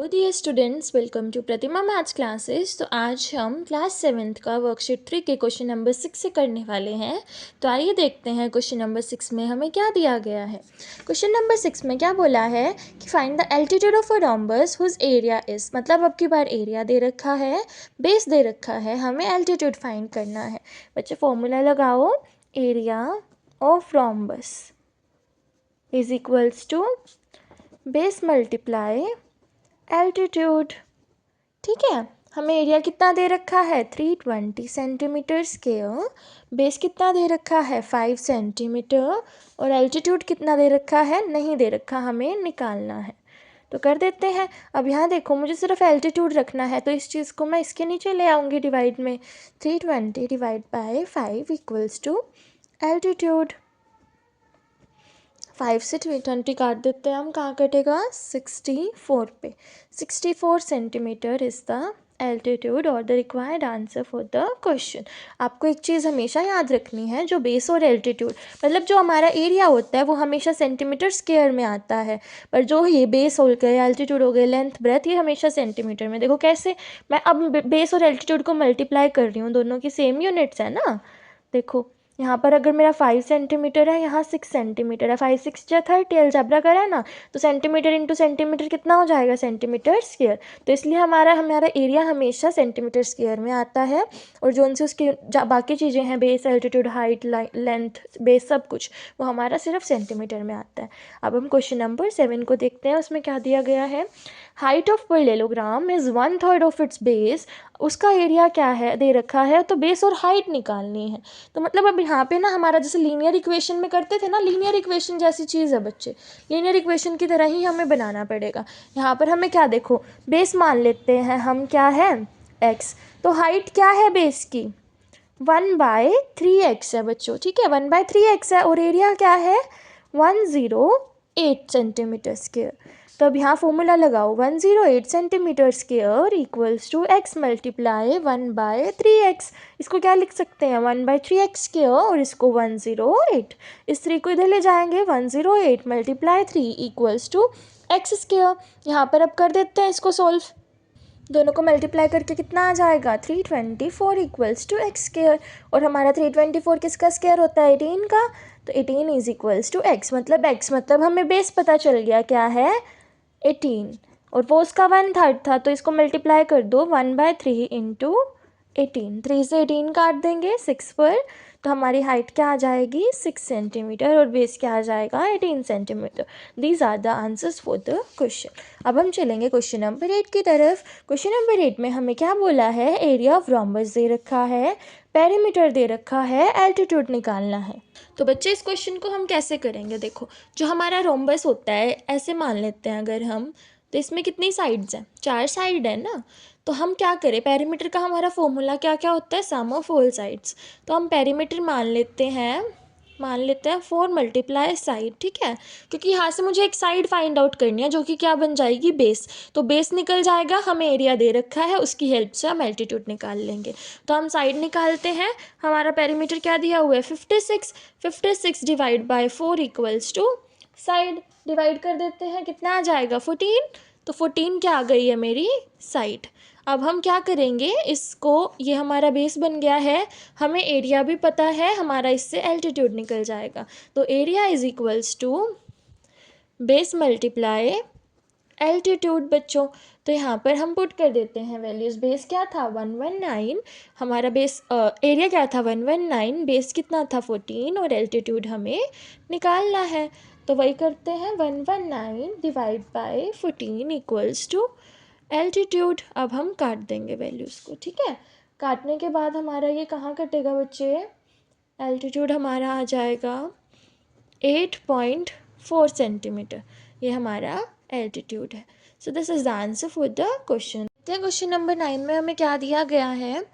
Hello dear students, welcome to Pratima maths classes. तो आज हम क्लास 7th का वर्कशीट 3 के क्वेश्चन नंबर 6 से करने वाले हैं। तो आइए देखते हैं क्वेश्चन नंबर 6 में हमें क्या दिया गया है। क्वेश्चन नंबर 6 में क्या बोला है कि find the altitude of a rhombus whose area is, मतलब अब की बार एरिया दे रखा है, बेस दे रखा है, हमें एल्टीट्यूड फाइंड करना है। बच्चे फॉर्मूला लगाओ, area of rhombus is equals to base multiply altitude. ठीक है, हमें एरिया कितना दे रखा है 320 सेंटीमीटर स्क्वायर, बेस कितना दे रखा है 5 सेंटीमीटर, और एल्टीट्यूड कितना दे रखा है नहीं दे रखा, हमें निकालना है। तो कर देते हैं। अब यहाँ देखो, मुझे सिर्फ एल्टीट्यूड रखना है, तो इस चीज़ को मैं इसके नीचे ले आऊँगी डिवाइड में। 320 divide by 5 equals to altitude. 5 से 20 काट देते हैं हम, कहाँ कटेगा 64 पे। 64 सेंटीमीटर इज़ द एल्टीट्यूड और the required answer for the question. आपको एक चीज़ हमेशा याद रखनी है, जो बेस और एल्टीट्यूड, मतलब जो हमारा एरिया होता है वो हमेशा सेंटीमीटर स्क्वायर में आता है, पर जो ये बेस हो गए, एल्टीट्यूड हो गए, लेंथ ब्रेथ, ये हमेशा सेंटीमीटर में। देखो कैसे मैं अब बेस और एल्टीट्यूड को मल्टीप्लाई कर रही हूँ, दोनों की सेम यूनिट्स है ना। देखो यहाँ पर अगर मेरा 5 सेंटीमीटर है, यहाँ 6 सेंटीमीटर है, 5 6 जा 30, अलजेब्रा करा है ना, तो सेंटीमीटर इंटू सेंटीमीटर कितना हो जाएगा सेंटीमीटर स्क्वायर। तो इसलिए हमारा एरिया हमेशा सेंटीमीटर स्क्वायर में आता है, और जो उनसे उसकी बाकी चीज़ें हैं, base, altitude, height, length, base, सब कुछ वो हमारा सिर्फ सेंटीमीटर में आता है। अब हम क्वेश्चन नंबर 7 को देखते हैं, उसमें क्या दिया गया है। Height of parallelogram is 1/3 of its base, उसका एरिया क्या है दे रखा है, तो बेस और हाइट निकालनी है। तो मतलब अब यहाँ पे ना हमारा जैसे लीनियर इक्वेशन में करते थे ना, लीनियर इक्वेशन जैसी चीज़ है बच्चे, लीनियर इक्वेशन की तरह ही हमें बनाना पड़ेगा। यहाँ पर हमें क्या, देखो बेस मान लेते हैं हम, क्या है x, तो हाइट क्या है बेस की 1/3x है बच्चों। ठीक है, 1/3x है, और एरिया क्या है 108 सेंटीमीटर स्क्वायर। तो अब यहाँ फॉर्मूला लगाओ, 108 centimetre square equals to x multiply 1/3x। इसको क्या लिख सकते हैं 1/3x स्क्वायर, और इसको 108, इस 3 को इधर ले जाएंगे, 108 multiply 3 equals to x square. यहाँ पर अब कर देते हैं इसको सॉल्व, दोनों को मल्टीप्लाई करके कितना आ जाएगा 324 इक्वल्स टू एक्स स्क्वायर, और हमारा 324 किसका स्क्वायर होता है 18 का, तो 18 इज इक्वल्स टू एक्स, मतलब हमें बेस पता चल गया क्या है 18, और वो उसका 1/3 था, तो इसको मल्टीप्लाई कर दो 1/3 इंटू 18, 3 से 18 काट देंगे 6 पर, तो हमारी हाइट क्या आ जाएगी 6 सेंटीमीटर, और बेस क्या आ जाएगा 18 centimetre. These are the answers for the question. अब हम चलेंगे क्वेश्चन नंबर 8 की तरफ। क्वेश्चन नंबर 8 में हमें क्या बोला है, एरिया ऑफ रोम्बस दे रखा है, पेरीमीटर दे रखा है, एल्टीट्यूड निकालना है। तो बच्चे इस क्वेश्चन को हम कैसे करेंगे, देखो जो हमारा रोम्बस होता है, ऐसे मान लेते हैं अगर हम, तो इसमें कितनी साइड्स हैं 4 साइड है ना। तो हम क्या करें, पेरीमीटर का हमारा फॉर्मूला क्या क्या होता है, सम ऑफ ऑल साइड्स। तो हम पेरीमीटर मान लेते हैं 4 मल्टीप्लाई साइड। ठीक है, क्योंकि यहाँ से मुझे एक साइड फाइंड आउट करनी है, जो कि क्या बन जाएगी बेस, तो बेस निकल जाएगा, हमें एरिया दे रखा है, उसकी हेल्प से हम एल्टीट्यूड निकाल लेंगे। तो हम साइड निकालते हैं, हमारा पेरीमीटर क्या दिया हुआ है 56 divide by 4 equals to side, divide कर देते हैं, कितना आ जाएगा 14, तो 14 क्या आ गई है मेरी साइड। अब हम क्या करेंगे इसको, ये हमारा बेस बन गया है, हमें एरिया भी पता है हमारा, इससे एल्टीट्यूड निकल जाएगा। तो area is equals to base multiply altitude बच्चों। तो यहाँ पर हम पुट कर देते हैं वैल्यूज़। बेस क्या था 119, हमारा बेस एरिया क्या था 119, बेस कितना था 14, और एल्टीट्यूड हमें निकालना है। तो वही करते हैं, 119 divide by 14 equals to altitude. अब हम काट देंगे वैल्यूज़ को। ठीक है, काटने के बाद हमारा ये कहाँ कटेगा बच्चे, एल्टीट्यूड हमारा आ जाएगा 8.4 सेंटीमीटर, ये हमारा एल्टीट्यूड है। सो this is the answer for the question. Question number 9 में हमें क्या दिया गया है,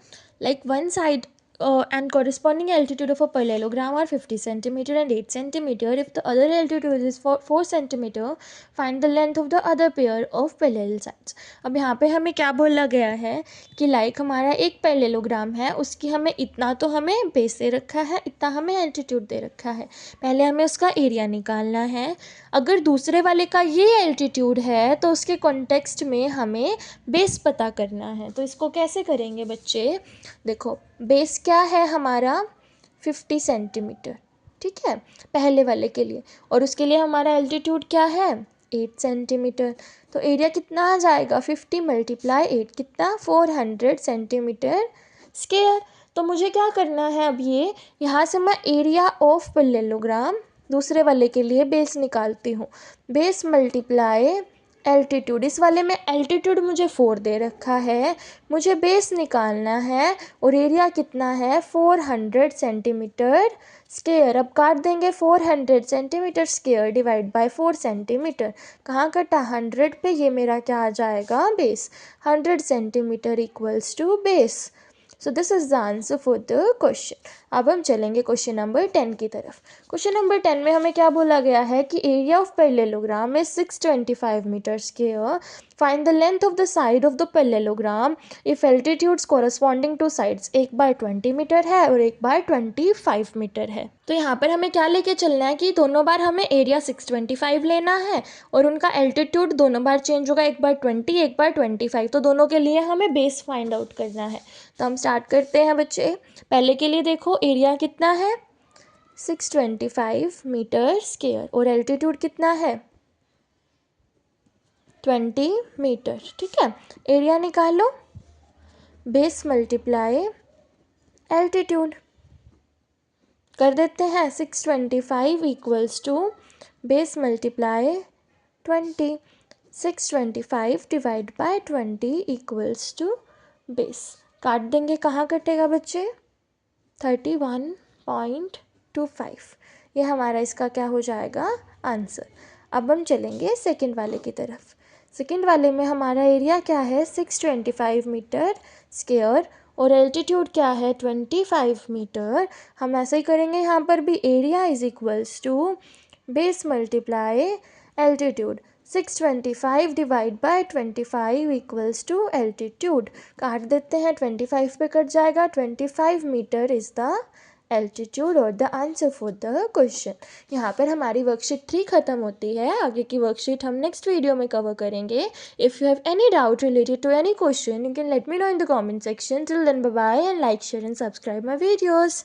like one side and corresponding altitude of a parallelogram are 50 centimeter and 8 centimeter. If the other altitude is 4 centimeter, find the length of the other pair of parallel sides. अब यहाँ पे हमें क्या बोला गया है कि लाइक हमारा एक पैरेललोग्राम है, उसकी हमें इतना तो हमें बेस दे रखा है, इतना हमें एल्टीट्यूड दे रखा है. पहले हमें उसका एरिया निकालना है. अगर दूसरे वाले का ये एल्टीट्यूड है तो उसके कॉन्टेक्स्ट में हमें बेस पता करना है. तो इसको कैसे करेंगे बच्चे? देखो, बेस क्या है हमारा 50 सेंटीमीटर, ठीक है, पहले वाले के लिए. और उसके लिए हमारा एल्टीट्यूड क्या है 8 सेंटीमीटर. तो एरिया कितना आ जाएगा 50 मल्टीप्लाई 8 कितना 400 सेंटीमीटर स्क्वायर. तो मुझे क्या करना है अब ये यहाँ से मैं एरिया ऑफ पैरेललोग्राम दूसरे वाले के लिए बेस निकालती हूँ. बेस मल्टीप्लाई एल्टीट्यूड, इस वाले में एल्टीट्यूड मुझे 4 दे रखा है, मुझे बेस निकालना है और एरिया कितना है 400 सेंटीमीटर स्क्वायर. अब काट देंगे 400 centimetre square divide by 4 centimetre. कहाँ कटा 100 पे, ये मेरा क्या आ जाएगा base. 100 centimetre equals to base. So this is the answer for the question. अब हम चलेंगे क्वेश्चन नंबर 10 की तरफ. क्वेश्चन नंबर 10 में हमें क्या बोला गया है कि area of parallelogram is 625 metre square. Find the length of the side of the parallelogram if altitudes corresponding to sides. एक बार 20 मीटर है और एक बार 25 मीटर है. तो यहाँ पर हमें क्या लेके चलना है कि दोनों बार हमें एरिया 625 लेना है और उनका एल्टीट्यूड दोनों बार चेंज होगा, एक बार 20 एक बार 25. तो दोनों के लिए हमें बेस फाइंड आउट करना है. तो हम स्टार्ट करते हैं बच्चे. पहले के लिए देखो एरिया कितना है 625 मीटर स्क्वायर और एल्टीट्यूड कितना है 20 मीटर, ठीक है. एरिया निकालो, बेस मल्टीप्लाई एल्टीट्यूड कर देते हैं. 625 equals to base multiply 20. 625 divide by 20 equals to base. काट देंगे, कहाँ कटेगा बच्चे 31.25. ये हमारा इसका क्या हो जाएगा आंसर. अब हम चलेंगे सेकंड वाले की तरफ. सेकंड वाले में हमारा एरिया क्या है 625 मीटर स्क्वायर और एल्टीट्यूड क्या है 25 मीटर. हम ऐसे ही करेंगे यहाँ पर भी. Area is equals to base multiply altitude. 625 divide by 25 equals to altitude. काट देते हैं, 25 पे कट जाएगा. 25 मीटर इज़ द एल्टीट्यूड और the answer for the question. यहाँ पर हमारी वर्कशीट 3 ख़त्म होती है. आगे की वर्कशीट हम नेक्स्ट वीडियो में कवर करेंगे. If you have any doubt related to any question you can let me know in the comment section. Till then bye bye and like share and subscribe my videos.